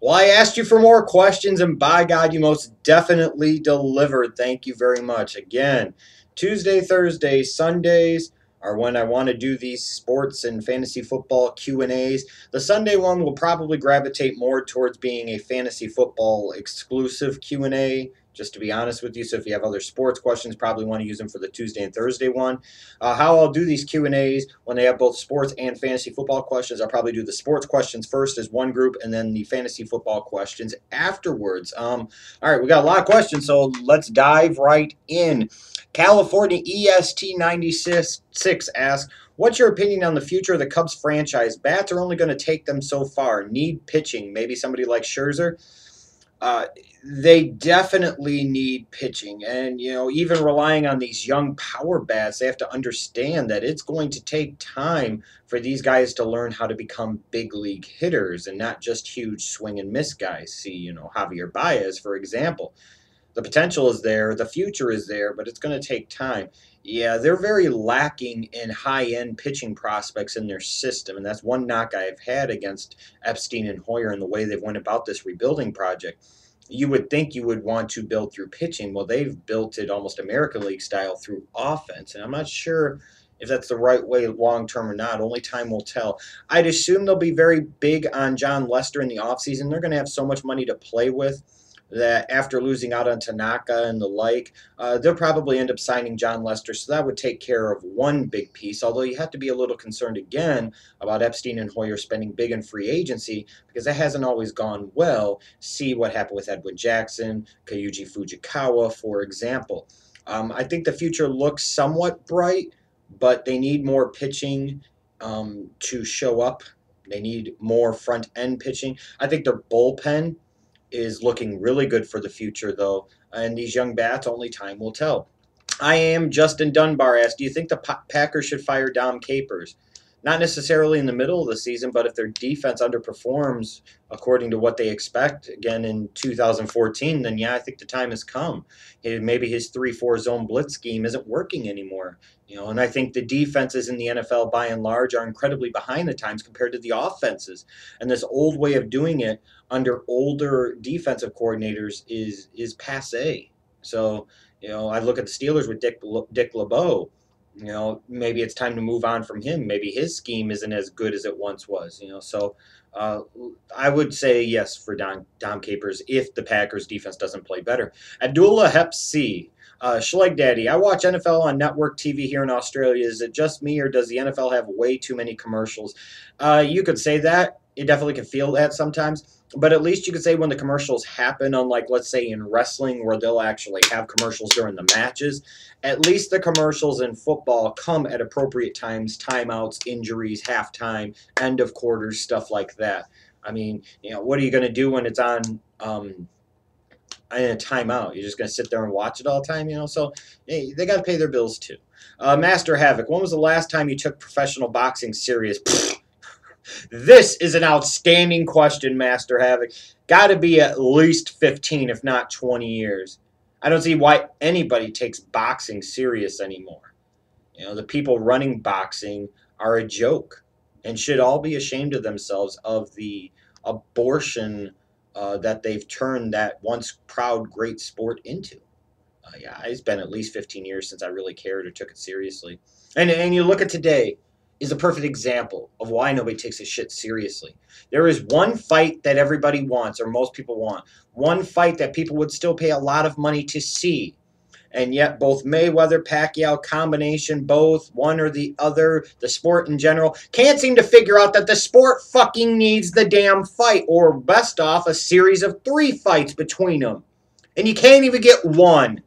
Well, I asked you for more questions, and by God, you most definitely delivered. Thank you very much. Again, Tuesday, Thursday, Sundays are when I want to do these sports and fantasy football Q&As. The Sunday one will probably gravitate more towards being a fantasy football exclusive Q&A, just to be honest with you. So if you have other sports questions, probably want to use them for the Tuesday and Thursday one. How I'll do these Q&As when they have both sports and fantasy football questions, I'll probably do the sports questions first as one group and then the fantasy football questions afterwards. All right, we got a lot of questions, so let's dive right in. California EST 96 asks, what's your opinion on the future of the Cubs franchise? Bats are only going to take them so far. Need pitching. Maybe somebody like Scherzer. Uh, they definitely need pitching. And, even relying on these young power bats, they have to understand that it's going to take time for these guys to learn how to become big league hitters and not just huge swing and miss guys. See, Javier Baez, for example. The potential is there, the future is there, but it's going to take time. Yeah, they're very lacking in high-end pitching prospects in their system, and that's one knock I've had against Epstein and Hoyer and the way they've went about this rebuilding project. You would think you would want to build through pitching. Well, they've built it almost American League style through offense, and I'm not sure if that's the right way long term or not. Only time will tell. I'd assume they'll be very big on John Lester in the offseason. They're going to have so much money to play with that after losing out on Tanaka and the like, they'll probably end up signing John Lester. So that would take care of one big piece. Although you have to be a little concerned again about Epstein and Hoyer spending big in free agency because that hasn't always gone well. See what happened with Edwin Jackson, Kyuji Fujikawa, for example. I think the future looks somewhat bright, but they need more pitching to show up. They need more front end pitching. I think their bullpen is looking really good for the future, though. And these young bats, only time will tell. I am Justin Dunbar asked, do you think the Packers should fire Dom Capers? Not necessarily in the middle of the season, but if their defense underperforms according to what they expect again in 2014, then yeah, I think the time has come. Maybe his 3-4 zone blitz scheme isn't working anymore. And I think the defenses in the NFL by and large are incredibly behind the times compared to the offenses. And this old way of doing it under older defensive coordinators is passe. So, I look at the Steelers with Dick LeBeau. Maybe it's time to move on from him. Maybe his scheme isn't as good as it once was. So uh, I would say yes for Dom Capers if the Packers defense doesn't play better. Abdullah Hep C. Schleg Daddy, I watch NFL on network TV here in Australia. Is it just me, or does the NFL have way too many commercials? You could say that. You definitely can feel that sometimes. But at least you could say when the commercials happen, unlike, let's say, in wrestling where they'll actually have commercials during the matches, at least the commercials in football come at appropriate times, timeouts, injuries, halftime, end of quarters, stuff like that. I mean, what are you going to do when it's on in a timeout? You're just going to sit there and watch it all the time, So hey, they got to pay their bills too. Master Havoc, when was the last time you took professional boxing serious? This is an outstanding question, Master Havoc. Got to be at least 15, if not 20 years. I don't see why anybody takes boxing serious anymore. The people running boxing are a joke and should all be ashamed of themselves of the abortion that they've turned that once proud great sport into. Yeah, it's been at least 15 years since I really cared or took it seriously. And you look at today is a perfect example of why nobody takes this shit seriously. There is one fight that everybody wants, or most people want. One fight that people would still pay a lot of money to see. And yet both Mayweather, Pacquiao combination, both, one or the other, the sport in general, can't seem to figure out that the sport fucking needs the damn fight, or best off, a series of 3 fights between them. And you can't even get one.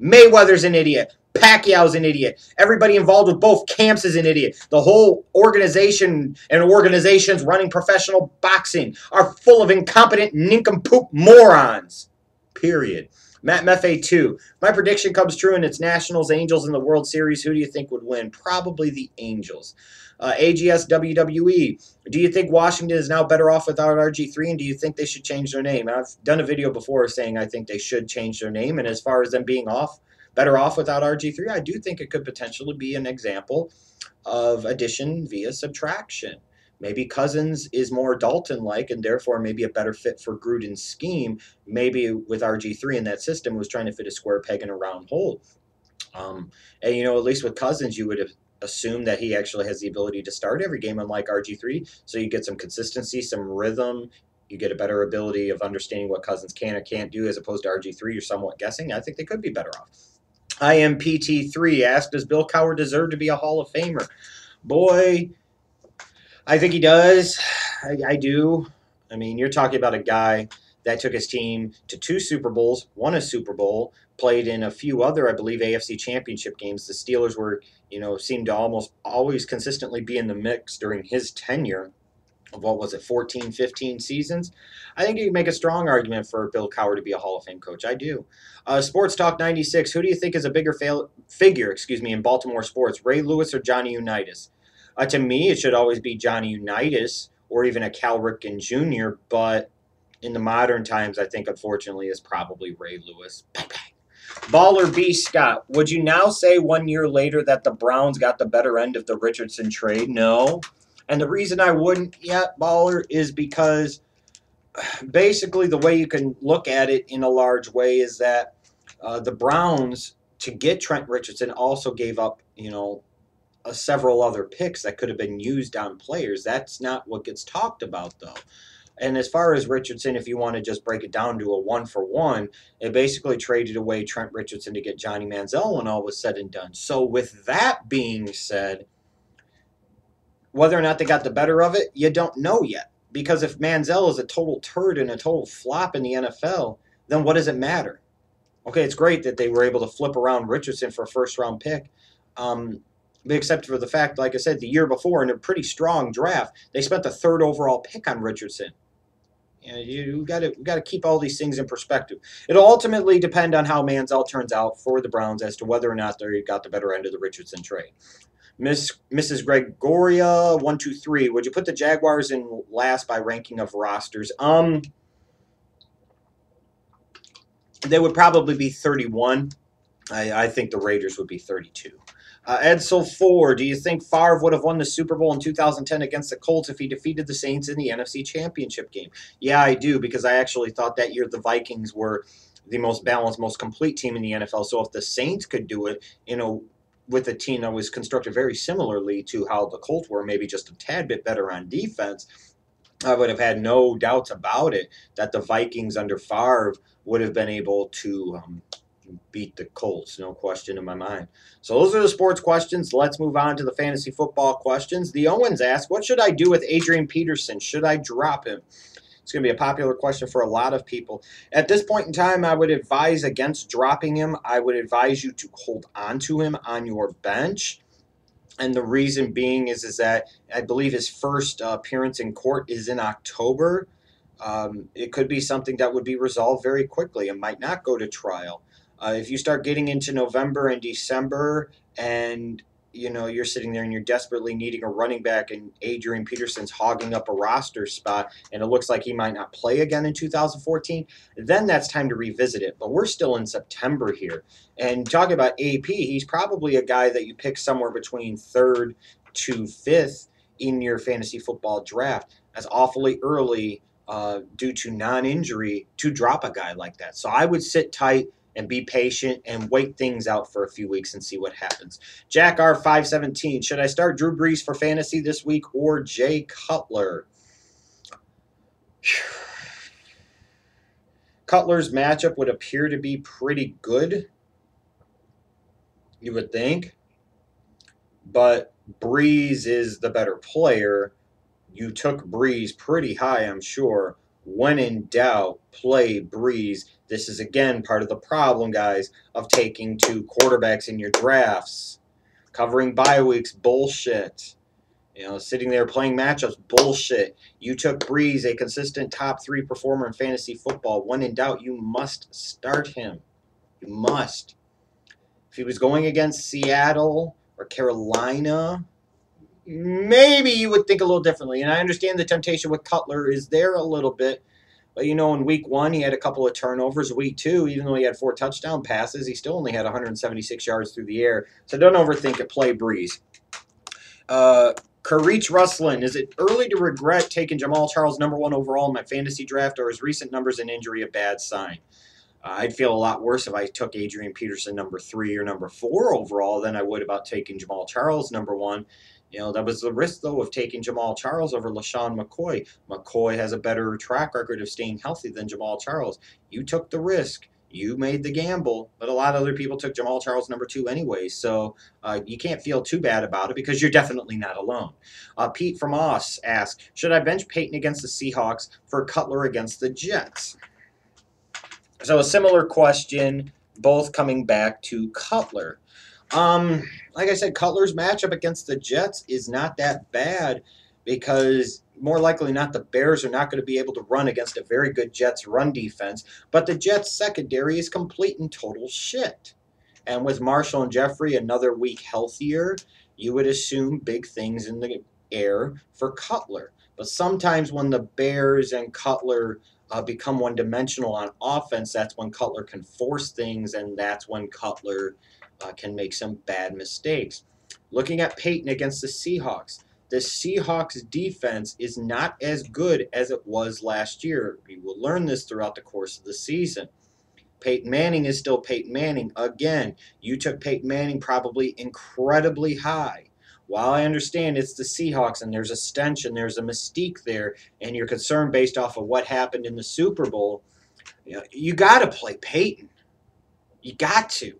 Mayweather's an idiot. Pacquiao's an idiot. Everybody involved with both camps is an idiot. The whole organization and organizations running professional boxing are full of incompetent nincompoop morons. Period. Matt Meffe 2. My prediction comes true, and it's Nationals, Angels in the World Series. Who do you think would win? Probably the Angels. AGS WWE. Do you think Washington is now better off without RG3, and do you think they should change their name? I've done a video before saying I think they should change their name, and as far as them being better off without RG3, I do think it could potentially be an example of addition via subtraction. Maybe Cousins is more Dalton-like and therefore maybe a better fit for Gruden's scheme. Maybe with RG3 in that system was trying to fit a square peg in a round hole. And at least with Cousins, you would have assumed that he actually has the ability to start every game, unlike RG3. So you get some consistency, some rhythm. You get a better ability of understanding what Cousins can or can't do, as opposed to RG3. You're somewhat guessing. I think they could be better off. IMPT3 asked, does Bill Cowher deserve to be a Hall of Famer? Boy, I think he does. I do. I mean, you're talking about a guy that took his team to 2 Super Bowls, won a Super Bowl, played in a few other, I believe, AFC championship games. The Steelers seemed to almost always consistently be in the mix during his tenure of, 14, 15 seasons. I think you can make a strong argument for Bill Cowher to be a Hall of Fame coach. I do. Sports Talk 96, who do you think is a bigger figure, in Baltimore sports, Ray Lewis or Johnny Unitas? To me, it should always be Johnny Unitas or even a Cal Ripken Jr., but in the modern times, I think, unfortunately, is probably Ray Lewis. Bang, bang. Baller B. Scott, would you now say 1 year later that the Browns got the better end of the Richardson trade? No. And the reason I wouldn't yet, Baller, is because basically the way you can look at it in a large way is that the Browns, to get Trent Richardson, also gave up, several other picks that could have been used on players. That's not what gets talked about, though. And as far as Richardson, if you want to just break it down to a 1-for-1, it basically traded away Trent Richardson to get Johnny Manziel when all was said and done. So with that being said, whether or not they got the better of it, you don't know yet. Because if Manziel is a total turd and a total flop in the NFL, then what does it matter? Okay, it's great that they were able to flip around Richardson for a first-round pick. Except for the fact, like I said, the year before in a pretty strong draft, they spent the 3rd overall pick on Richardson. You got to keep all these things in perspective. It'll ultimately depend on how Manziel turns out for the Browns as to whether or not they got the better end of the Richardson trade. Mrs. Gregoria 123, would you put the Jaguars in last by ranking of rosters? They would probably be 31. I think the Raiders would be 32. Edsel 4, do you think Favre would have won the Super Bowl in 2010 against the Colts if he defeated the Saints in the NFC Championship game? Yeah, I do, because I actually thought that year the Vikings were the most balanced, most complete team in the NFL. So if the Saints could do it, with a team that was constructed very similarly to how the Colts were, maybe just a tad bit better on defense, I would have had no doubts about it that the Vikings under Favre would have been able to beat the Colts, no question in my mind. So those are the sports questions. Let's move on to the fantasy football questions. The Owens asked, what should I do with Adrian Peterson? Should I drop him? It's going to be a popular question for a lot of people. At this point in time, I would advise against dropping him. I would advise you to hold on to him on your bench. And the reason being is that I believe his first appearance in court is in October. It could be something that would be resolved very quickly. It might not go to trial. If you start getting into November and December and you're sitting there and you're desperately needing a running back and Adrian Peterson's hogging up a roster spot and it looks like he might not play again in 2014, then that's time to revisit it. But we're still in September here. And talking about AP, he's probably a guy that you pick somewhere between 3rd to 5th in your fantasy football draft. That's awfully early due to non-injury to drop a guy like that. So I would sit tight and be patient and wait things out for a few weeks and see what happens. Jack R517, should I start Drew Brees for fantasy this week or Jay Cutler? Cutler's matchup would appear to be pretty good, you would think. But Brees is the better player. You took Brees pretty high, I'm sure. When in doubt, play Brees. This is, again, part of the problem, guys, of taking 2 quarterbacks in your drafts. Covering bye weeks, bullshit. Sitting there playing matchups, bullshit. You took Brees, a consistent top 3 performer in fantasy football. When in doubt, you must start him. You must. If he was going against Seattle or Carolina, maybe you would think a little differently. And I understand the temptation with Cutler is there a little bit. But, in week 1, he had a couple of turnovers. Week 2, even though he had 4 touchdown passes, he still only had 176 yards through the air. So don't overthink it. Play Brees. Karich Rustlin, is it early to regret taking Jamal Charles #1 overall in my fantasy draft, or is recent numbers and injury a bad sign? I'd feel a lot worse if I took Adrian Peterson #3 or #4 overall than I would about taking Jamal Charles #1. You know, that was the risk, though, of taking Jamal Charles over LaShawn McCoy. McCoy has a better track record of staying healthy than Jamal Charles. You took the risk. You made the gamble, but a lot of other people took Jamal Charles #2 anyway, so you can't feel too bad about it because you're definitely not alone. Pete from Oss asks, should I bench Peyton against the Seahawks for Cutler against the Jets? So a similar question, both coming back to Cutler. Like I said, Cutler's matchup against the Jets is not that bad because more likely not the Bears are not going to be able to run against a very good Jets run defense, but the Jets secondary is complete and total shit. And with Marshall and Jeffrey another week healthier, you would assume big things in the air for Cutler. But sometimes when the Bears and Cutler become one-dimensional on offense, that's when Cutler can force things, and that's when Cutler can make some bad mistakes. Looking at Peyton against the Seahawks defense is not as good as it was last year. We will learn this throughout the course of the season. Peyton Manning is still Peyton Manning. Again, you took Peyton Manning probably incredibly high. While I understand it's the Seahawks and there's a stench and there's a mystique there, and you're concerned based off of what happened in the Super Bowl, you got to play Peyton. You got to.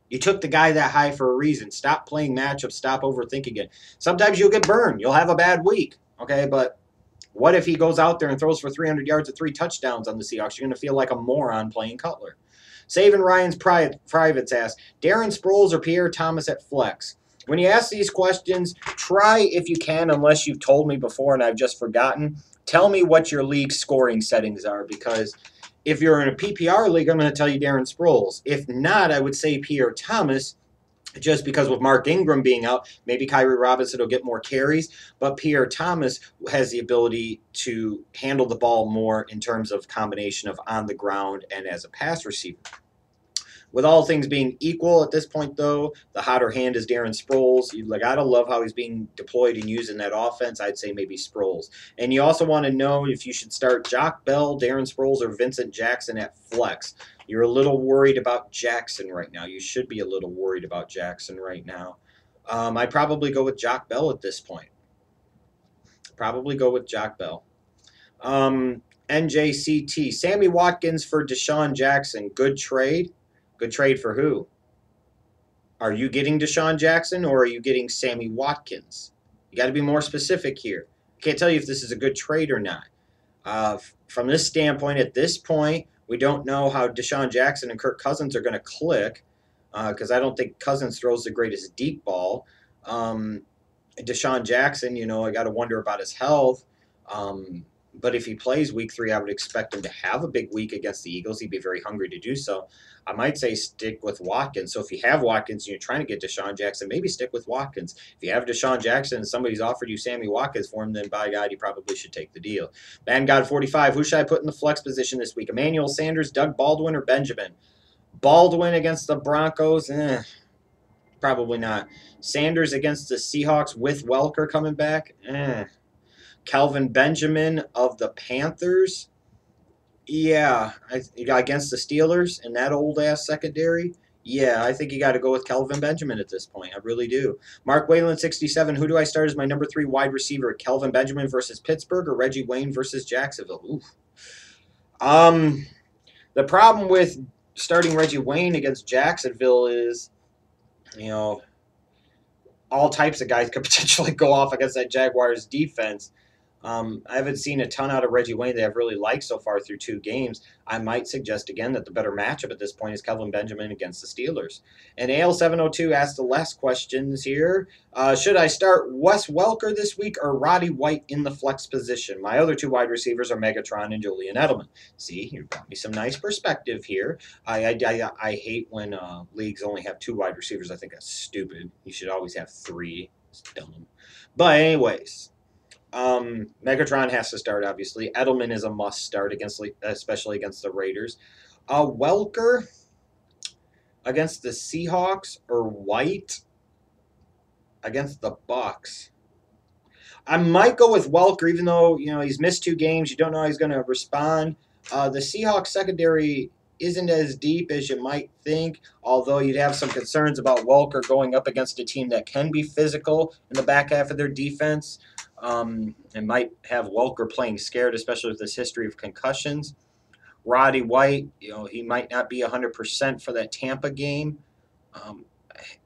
You took the guy that high for a reason. Stop playing matchups. Stop overthinking it. Sometimes you'll get burned. You'll have a bad week, okay? But what if he goes out there and throws for 300 yards and 3 touchdowns on the Seahawks? You're going to feel like a moron playing Cutler. Saving Ryan's Privates ask, Darren Sproles or Pierre Thomas at flex? When you ask these questions, try, if you can, unless you've told me before and I've just forgotten, tell me what your league scoring settings are, because if you're in a PPR league, I'm going to tell you Darren Sproles. If not, I would say Pierre Thomas, just because with Mark Ingram being out, maybe Kyrie Robinson will get more carries, but Pierre Thomas has the ability to handle the ball more in terms of combination of on the ground and as a pass receiver. With all things being equal at this point, though, the hotter hand is Darren Sproles. You gotta love how he's being deployed and used in that offense. I'd say maybe Sproles. And you also want to know if you should start Jock Bell, Darren Sproles, or Vincent Jackson at flex. You're a little worried about Jackson right now. You should be a little worried about Jackson right now. I'd probably go with Jock Bell at this point. Probably go with Jock Bell. NJCT. Sammy Watkins for Deshaun Jackson. Good trade. Good trade for who? Are you getting Deshaun Jackson or are you getting Sammy Watkins? You got to be more specific here. I can't tell you if this is a good trade or not. From this standpoint, at this point, we don't know how Deshaun Jackson and Kirk Cousins are going to click because I don't think Cousins throws the greatest deep ball. Deshaun Jackson, I got to wonder about his health. But if he plays week 3, I would expect him to have a big week against the Eagles. He'd be very hungry to do so. I might say stick with Watkins. So if you have Watkins and you're trying to get Deshaun Jackson, maybe stick with Watkins. If you have Deshaun Jackson and somebody's offered you Sammy Watkins for him, then by God, you probably should take the deal. Man God 45, who should I put in the flex position this week? Emmanuel Sanders, Doug Baldwin, or Benjamin? Baldwin against the Broncos? Probably not. Sanders against the Seahawks with Welker coming back? Kelvin Benjamin of the Panthers? Yeah, against the Steelers and that old-ass secondary? Yeah, I think you got to go with Kelvin Benjamin at this point. I really do. Mark Whalen, 67. Who do I start as my number 3 wide receiver? Kelvin Benjamin versus Pittsburgh or Reggie Wayne versus Jacksonville? Oof. The problem with starting Reggie Wayne against Jacksonville is, all types of guys could potentially go off against that Jaguars defense. I haven't seen a ton out of Reggie Wayne that I've really liked so far through 2 games. I might suggest again that the better matchup at this point is Kelvin Benjamin against the Steelers. And AL702 asked the last questions here. Should I start Wes Welker this week or Roddy White in the flex position? My other 2 wide receivers are Megatron and Julian Edelman. See, you brought me some nice perspective here. I hate when leagues only have 2 wide receivers. I think that's stupid. You should always have 3. It's dumb. But anyways. Megatron has to start, obviously. Edelman is a must start, especially against the Raiders. Welker against the Seahawks or White? against the Bucks. I might go with Welker, even though he's missed 2 games. You don't know how he's going to respond. The Seahawks secondary isn't as deep as you might think, although you'd have some concerns about Welker going up against a team that can be physical in the back half of their defense. And might have Welker playing scared, especially with this history of concussions. Roddy White, he might not be 100% for that Tampa game. Um,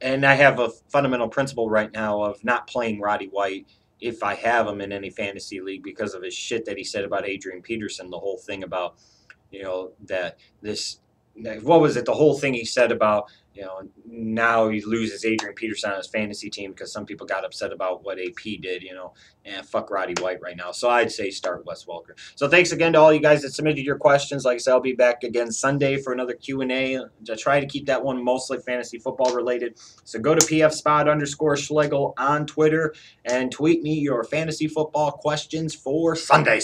and I have a fundamental principle right now of not playing Roddy White if I have him in any fantasy league because of his shit that he said about Adrian Peterson. The whole thing about, that this, what was it? The whole thing he said about, now he loses Adrian Peterson on his fantasy team because some people got upset about what AP did, and fuck Roddy White right now. So I'd say start Wes Welker. So thanks again to all you guys that submitted your questions. Like I said, I'll be back again Sunday for another Q&A. I try to keep that one mostly fantasy football related. So go to PFSpot_Schlegel on Twitter and tweet me your fantasy football questions for Sunday.